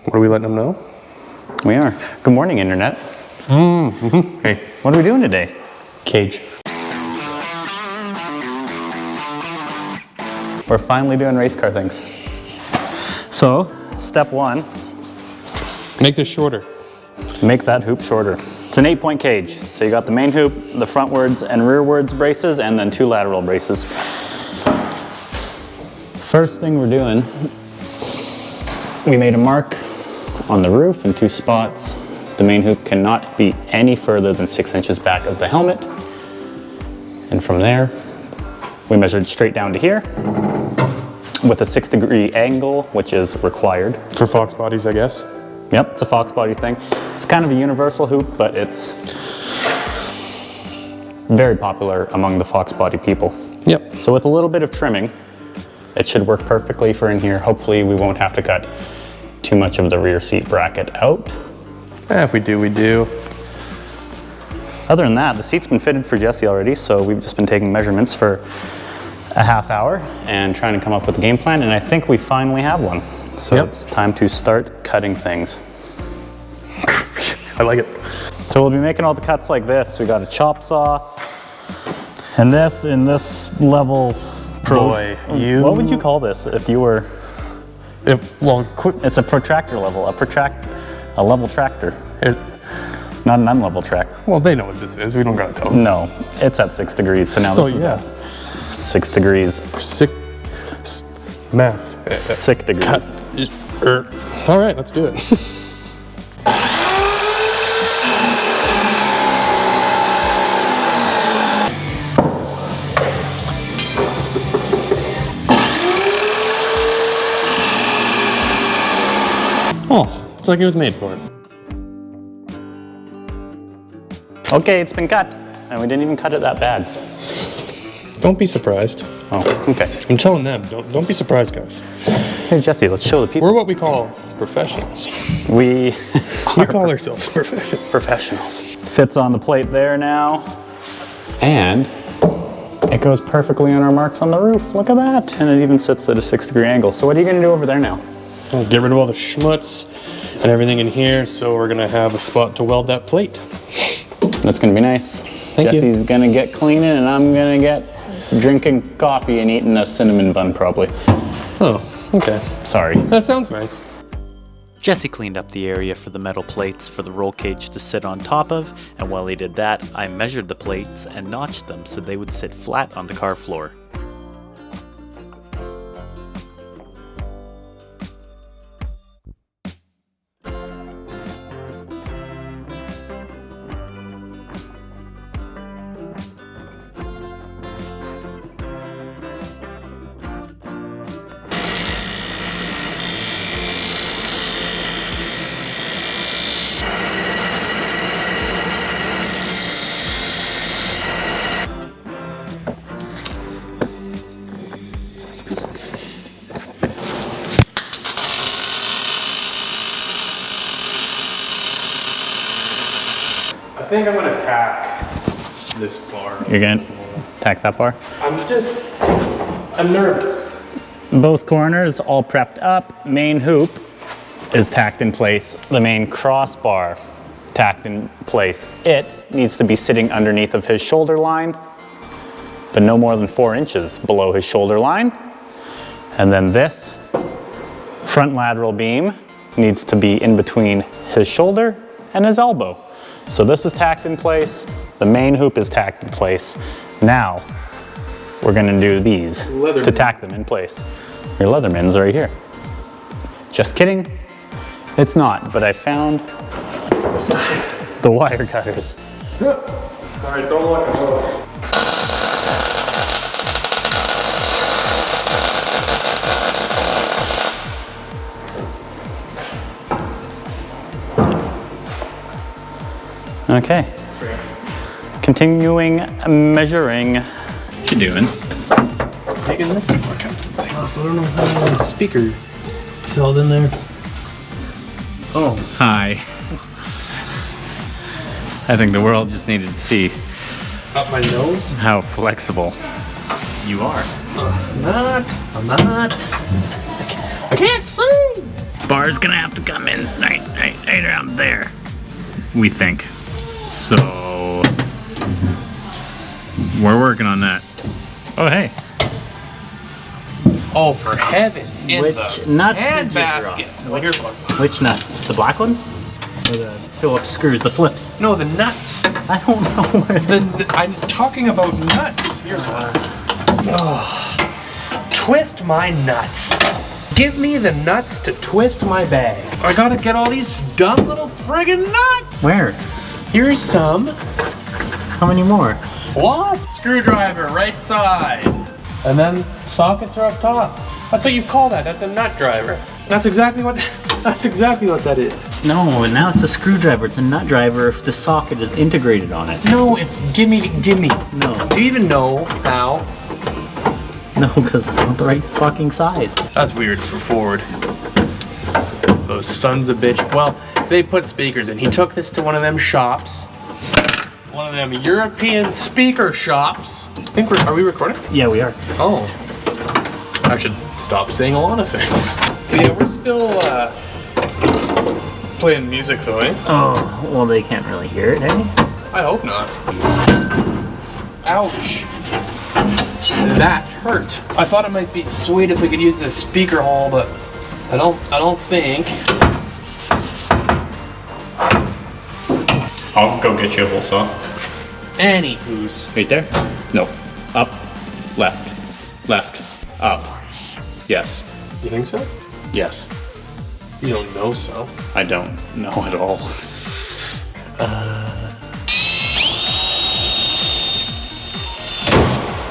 What are we letting them know? We are. Good morning, Internet. Hey, What are we doing today? cage. We're finally doing race car things. So, step one, Make this shorter. make that hoop shorter. It's an 8-point cage. So you got the main hoop, the frontwards and rearwards braces, and then 2 lateral braces. First thing we're doing, we made a mark on the roof in 2 spots. The main hoop cannot be any further than 6 inches back of the helmet. And from there, we measured straight down to here with a 6-degree angle, which is required. For Fox bodies, I guess. Yep, it's a Fox body thing. It's kind of a universal hoop, but it's very popular among the Fox body people. Yep. So with a little bit of trimming, it should work perfectly for in here. Hopefully we won't have to cut too much of the rear seat bracket out. If we do, we do. Other than that, the seat's been fitted for Jesse already, so we've just been taking measurements for a half hour and trying to come up with a game plan, and I think we finally have one. So It's time to start cutting things. I like it. So we'll be making all the cuts like this. We got a chop saw, and this in this level. Boy, What would you call this if you were? It's a protractor level, a level tractor. Not an unlevel track. Well, they know what this is. We don't gotta tell them. No, it's at 6 degrees. So now this is at 6 degrees. Math. 6 degrees. All right, let's do it. Oh, it's like it was made for it. Okay, it's been cut, and we didn't even cut it that bad. Don't be surprised. Oh, okay. I'm telling them, don't be surprised, guys. Hey Jesse, let's show the people. We're what we call professionals. We call ourselves professionals. Fits on the plate there now, and it goes perfectly on our marks on the roof. Look at that, and it even sits at a 6-degree angle. So what are you gonna do over there now? I'll get rid of all the schmutz and everything in here, so we're gonna have a spot to weld that plate. That's gonna be nice. Thank you. Jesse's gonna get cleaning, and I'm gonna get drinking coffee and eating a cinnamon bun probably. Oh, okay. Sorry. That sounds nice. Jesse cleaned up the area for the metal plates for the roll cage to sit on top of, and while he did that, I measured the plates and notched them so they would sit flat on the car floor. I think I'm gonna tack this bar. You're gonna tack that bar? I'm nervous. Both corners all prepped up. Main hoop is tacked in place. The main crossbar tacked in place. It needs to be sitting underneath of his shoulder line, but no more than 4 inches below his shoulder line. And then this front lateral beam needs to be in between his shoulder and his elbow. So this is tacked in place. The main hoop is tacked in place. Now, we're gonna do these to tack them in place. Your Leatherman's right here. Just kidding, it's not, but I found the wire cutters. All right, don't let go. Okay. Continuing measuring. What you doing? Taking this fucking thing off. I don't know how the speaker is held in there. Oh. Hi. I think the world just needed to see Up my nose? how flexible you are. I'm not. I can't see. Bar's gonna have to come in right around there. We think. So we're working on that. Oh hey. Oh, for heavens! In Which the nuts hand did you basket. draw? Well, here's one. Which nuts? The black ones? Or the Phillips screws, the flips? No, the nuts. I don't know where I'm talking about nuts. Here's one. Oh. Twist my nuts. Give me the nuts to twist my bag. I gotta get all these dumb little friggin' nuts. Where? Here's some. How many more? What? Screwdriver, right side. And then sockets are up top. That's what you call that. That's a nut driver. That's exactly what that is. No, now it's a screwdriver. It's a nut driver if the socket is integrated on it. No, it's gimme. No. Do you even know how? No, because it's not the right fucking size. That's weird for Ford. Those sons of bitch. Well, they put speakers in. He took this to one of them shops. One of them European speaker shops. Are we recording? Yeah, we are. Oh. I should stop saying a lot of things. Yeah, we're still playing music though, eh? Oh, well, they can't really hear it, eh? I hope not. Ouch. That hurt. I thought it might be sweet if we could use this speaker hole, but I don't think. I'll go get you a hole saw. Anywho's. Right there? No. Up, left, up. Yes. You think so? Yes. You don't know so. I don't know at all.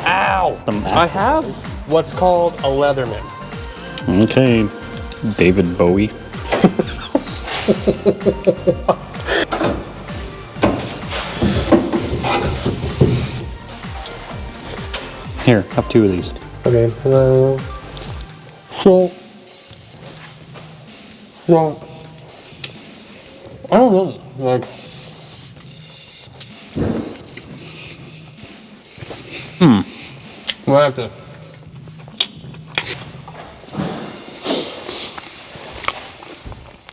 Ow! I have what's called a Leatherman. Okay. David Bowie. Here, have 2 of these. Okay. So I don't know. Like. We'll have to.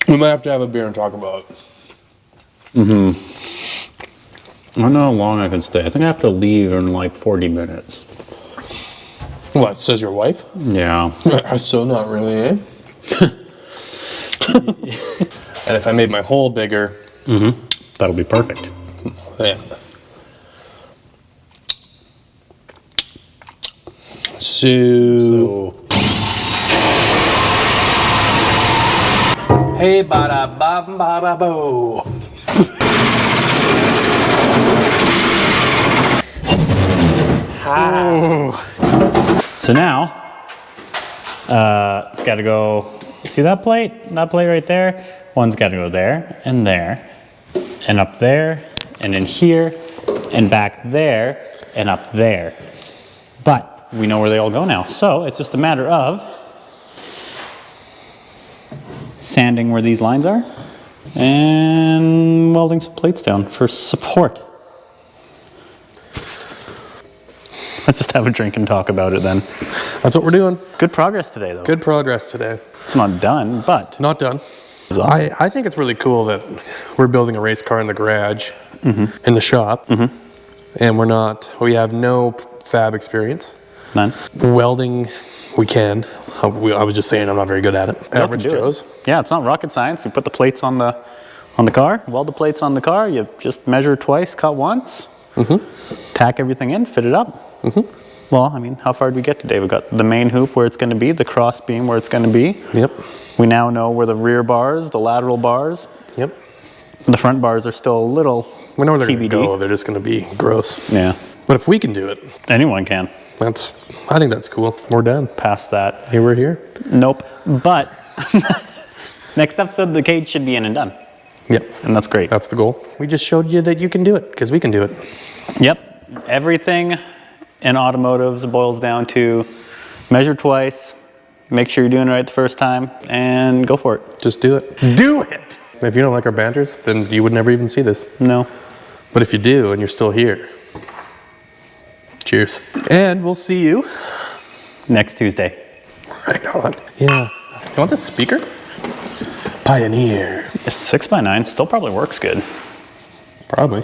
We might have to have a beer and talk about it. I don't know how long I can stay. I think I have to leave in like 40 minutes. What, says your wife? Yeah. So not really, eh? And if I made my hole bigger, That'll be perfect. yeah. So hey, bada bam, bada boo. So now, it's got to go, see that plate? That plate right there? One's got to go there, and up there, and in here, and back there, and up there. But we know where they all go now. So it's just a matter of sanding where these lines are, and welding some plates down for support. Let's just have a drink and talk about it then. That's what we're doing. Good progress today, though. Good progress today. It's not done, but Not done. I think it's really cool that we're building a race car in the garage, in the shop, and we have no fab experience. none. Welding, we can. I was just saying I'm not very good at it. Average Do it. Joe's. Yeah, it's not rocket science. You put the plates on the car, weld the plates on the car. You just measure twice, cut once, tack everything in, fit it up. Well, I mean, how far did we get today? We got the main hoop where it's going to be, the cross beam where it's going to be. Yep. We now know where the rear bars, the lateral bars, Yep. the front bars are still a little We know where they're going to TBD. go. They're just going to be gross. Yeah, But if we can do it, anyone can. I think that's cool. We're done. Past that. Here we're here. Nope. But next episode, the cage should be in and done. Yep. And that's great. That's the goal. We just showed you that you can do it because we can do it. Yep. Everything in automotives boils down to measure twice, make sure you're doing it right the first time, and go for it. Just do it. Do it! If you don't like our banters, then you would never even see this. No. But if you do and you're still here, cheers. And we'll see you Next Tuesday. right on. Yeah. You want this speaker? Pioneer. A 6x9 still probably works good. Probably.